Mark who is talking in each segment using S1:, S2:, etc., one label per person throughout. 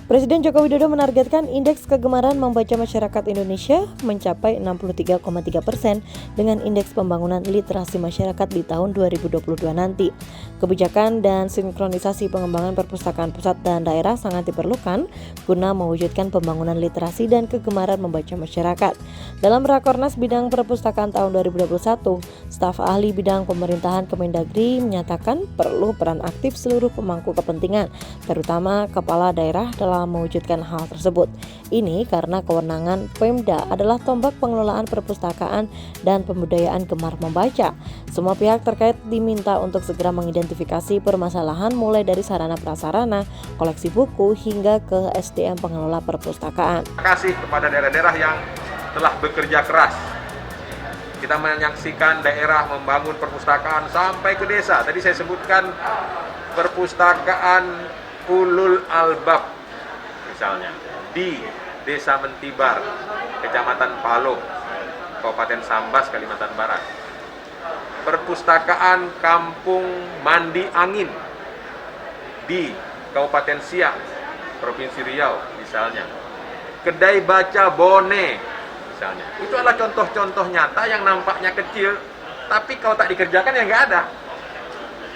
S1: Presiden Joko Widodo menargetkan indeks kegemaran membaca masyarakat Indonesia mencapai 63,3% dengan indeks pembangunan literasi masyarakat di tahun 2022 nanti. Kebijakan dan sinkronisasi pengembangan perpustakaan pusat dan daerah sangat diperlukan guna mewujudkan pembangunan literasi dan kegemaran membaca masyarakat. Dalam Rakornas Bidang Perpustakaan tahun 2021, staf ahli bidang pemerintahan Kemendagri menyatakan perlu peran aktif seluruh pemangku kepentingan, terutama kepala daerah dalam mewujudkan hal tersebut. Ini karena kewenangan Pemda adalah tombak pengelolaan perpustakaan dan pemberdayaan gemar membaca. Semua pihak terkait diminta untuk segera mengidentifikasi permasalahan mulai dari sarana prasarana, koleksi buku hingga ke SDM pengelola perpustakaan.
S2: Terima kasih kepada daerah-daerah yang telah bekerja keras. Kita menyaksikan daerah membangun perpustakaan sampai ke desa. Tadi saya sebutkan perpustakaan Ulul Albab misalnya di Desa Mentibar, Kecamatan Paloh, Kabupaten Sambas, Kalimantan Barat. Perpustakaan Kampung Mandi Angin di Kabupaten Siak, Provinsi Riau misalnya. Kedai Baca Bone misalnya. Itu adalah contoh-contoh nyata yang nampaknya kecil, tapi kalau tak dikerjakan ya nggak ada.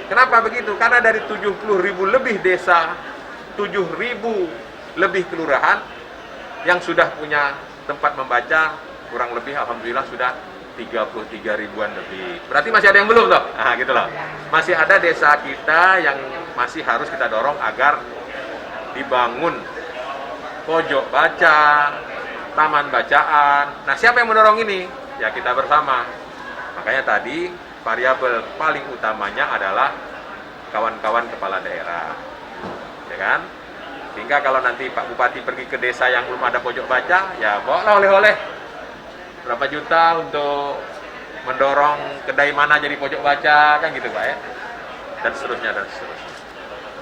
S2: Kenapa begitu? Karena dari 70.000 lebih desa, 7.000 lebih kelurahan yang sudah punya tempat membaca, kurang lebih alhamdulillah sudah 33 ribuan lebih. Berarti masih ada yang belum toh? Nah, gitu loh. Masih ada desa kita yang masih harus kita dorong agar dibangun pojok baca, taman bacaan. Nah, siapa yang mendorong ini? Ya kita bersama. Makanya tadi variabel paling utamanya adalah kawan-kawan kepala daerah. Ya kan? Sehingga kalau nanti Pak Bupati pergi ke desa yang belum ada pojok baca, ya bawalah oleh-oleh berapa juta untuk mendorong kedai mana jadi pojok baca, kan gitu Pak ya. Dan seterusnya dan seterusnya.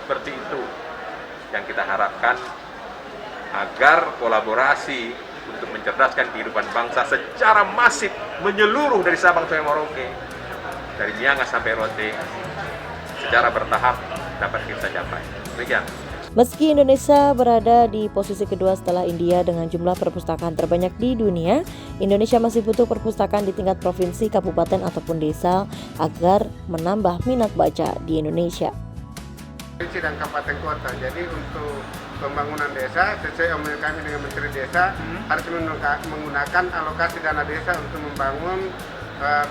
S2: Seperti itu yang kita harapkan agar kolaborasi untuk mencerdaskan kehidupan bangsa secara masif menyeluruh dari Sabang sampai Merauke, dari Miangas sampai Rote, secara bertahap dapat kita capai. Demikian.
S1: Meski Indonesia berada di posisi kedua setelah India dengan jumlah perpustakaan terbanyak di dunia, Indonesia masih butuh perpustakaan di tingkat provinsi, kabupaten ataupun desa agar menambah minat baca di Indonesia.
S3: Provinsi dan kabupaten kota. Jadi untuk pembangunan desa, sesuai MOU kami dengan Menteri Desa, harus menggunakan alokasi dana desa untuk membangun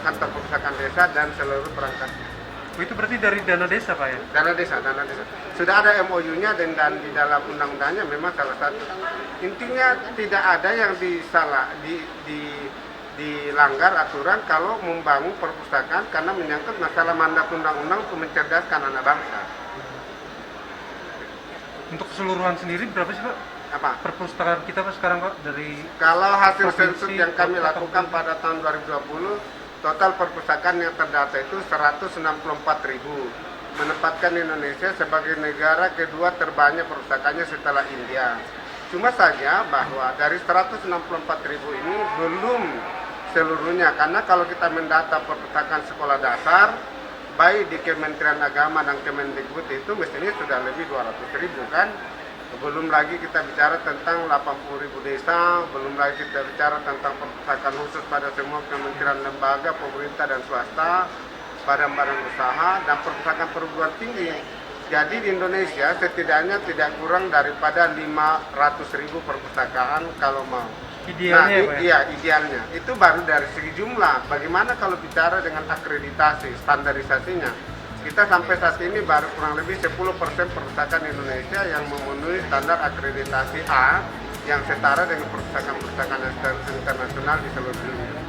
S3: kantor perpustakaan desa dan seluruh perangkatnya.
S4: Itu berarti dari dana desa Pak ya?
S3: Dana desa. Sudah ada MOU-nya dan di dalam undang-undangnya memang salah satu. Intinya tidak ada yang dilanggar aturan kalau membangun perpustakaan karena menyangkut masalah mandat undang-undang untuk mencerdaskan anak bangsa.
S4: Untuk keseluruhan sendiri berapa sih Pak?
S3: Apa?
S4: Perpustakaan kita Pak sekarang Pak dari
S3: Kalau hasil
S4: provinsi,
S3: sensus yang kami
S4: kota,
S3: lakukan
S4: kabupaten.
S3: pada tahun 2020, total perpustakaan yang terdata itu 164.000, menempatkan Indonesia sebagai negara kedua terbanyak perpustakaannya setelah India. Cuma saja bahwa dari 164.000 ini belum seluruhnya, karena kalau kita mendata perpustakaan sekolah dasar, baik di Kementerian Agama dan Kemendikbud itu mestinya sudah lebih 200.000 kan. Belum lagi kita bicara tentang 80.000 desa, belum lagi kita bicara tentang perpustakaan khusus pada semua kementerian lembaga, pemerintah dan swasta, badan-badan usaha, dan perpustakaan perguruan tinggi. Jadi di Indonesia setidaknya tidak kurang daripada 500.000 perpustakaan kalau mau.
S4: Idealnya
S3: Nah, iya idealnya. Itu baru dari segi jumlah. Bagaimana kalau bicara dengan akreditasi, standarisasinya? Kita sampai saat ini baru kurang lebih 10% perpustakaan Indonesia yang memenuhi standar akreditasi A yang setara dengan perpustakaan-perpustakaan internasional di seluruh dunia.